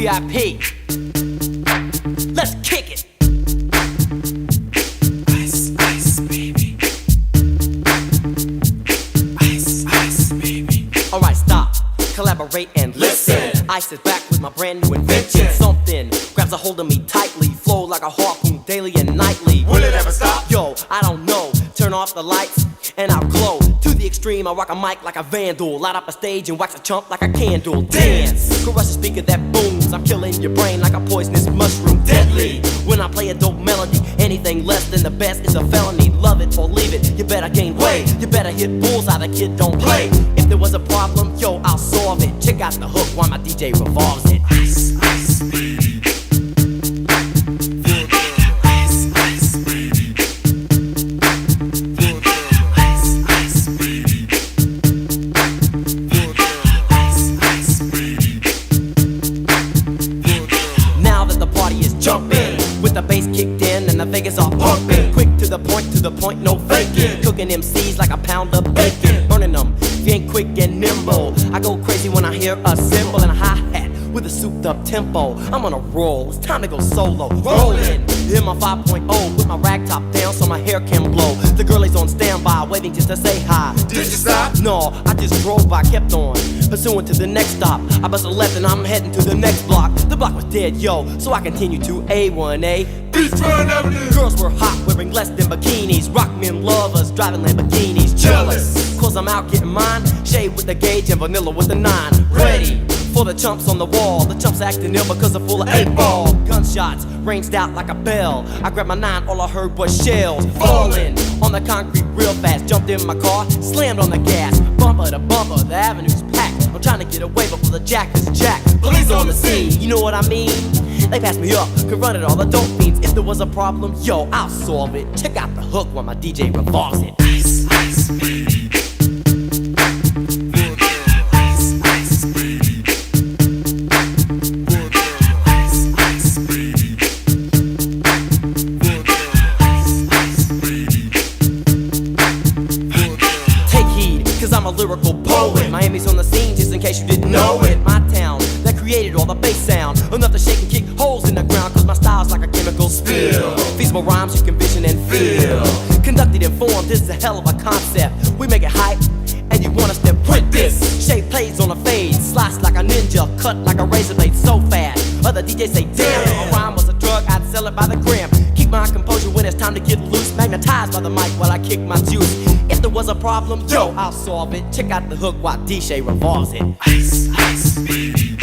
VIP. Let's kick it. Ice, ice, baby. Ice, ice, baby. Alright, stop, collaborate and listen. Ice is back with my brand new invention. Something grabs a hold of me tightly, flow like a harpoon daily and nightly. Will it ever stop? Yo, I don't know. Turn off the lights and I'll glow. To the extreme, I rock a mic like a vandal. Light up a stage and wax a chump like a candle. Dance, crush a speaker that booms. I'm killing your brain like a poisonous mushroom. Deadly, when I play a dope melody. Anything less than the best is a felony. Love it or leave it, you better gain weight. You better hit bullseye, the kid don't play. If there was a problem, yo, I'll solve it. Check out the hook while my DJ revolves it. Ice, ice, baby. Jumping with the bass kicked in and the Vegas are pumping. Quick to the point, no faking. Cooking MCs like a pound of bacon. Burning them, if you ain't quick and nimble. I go crazy when I hear a cymbal and a hi-hat with a souped up tempo. I'm on a roll, it's time to go solo. Rolling, hit my 5.0, put my rag top down so my hair can blow. The girl is on standby, waiting just to say hi. Did you stop? No, I just drove by, kept on pursuing to the next stop. I bust a left and I'm heading to the next block. The block was dead, yo, so I continue to A1A. Beachfront Avenue. Girls were hot, wearing less than bikinis. Rock men lovers, driving Lamborghinis. Jealous, cause I'm out getting mine. Shade with the gauge and vanilla with the 9. Ready for the chumps on the wall. The chumps acting ill because they're full of 8-ball. Gunshots ranged out like a bell. I grabbed my 9, all I heard was shells falling on the concrete real fast. Jumped in my car, slammed on the gas. Bumper to bumper, the avenue's packed. I'm trying to get away before the jack is jacked. Police on the scene, you know what I mean? They passed me up, could run it all, the dope fiends. If there was a problem, yo, I'll solve it. Check out the hook while my DJ revolves it. Ice, ice, baby. Ice, ice, baby. Ice, ice, baby. Ice, ice, baby. Take heed, cause I'm a lyrical poet. Miami's on the scene, just in case you didn't know it. My town, that created all the bass sound. Enough to shake and kick holes in the ground, cause my style's like a chemical spill. Feasible rhymes you can vision and feel. Conducted in form, this is a hell of a concept. We make it hype, and you want us to print this. Shape plays on a fade, slice like a ninja, cut like a razor blade so fast. Other DJs say, damn, if a rhyme was a drug, I'd sell it by the gram. Keep my composure when it's time to get loose. Magnetized by the mic while I kick my juice. If there was a problem, yo, I'll solve it. Check out the hook while DJ revolves it. Ice, ice, baby.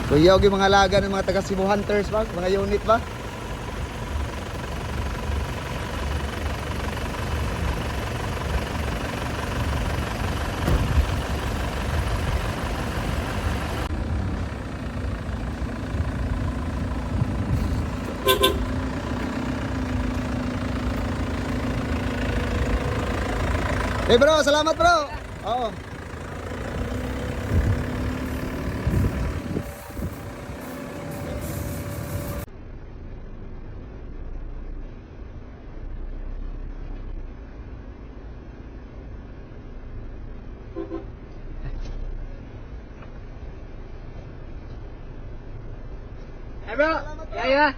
So yaw yung mga alaga ng mga taga Cebu Hunters ba? Mga unit ba? Hey bro, salamat bro. Oo. Hey bro. Yaya.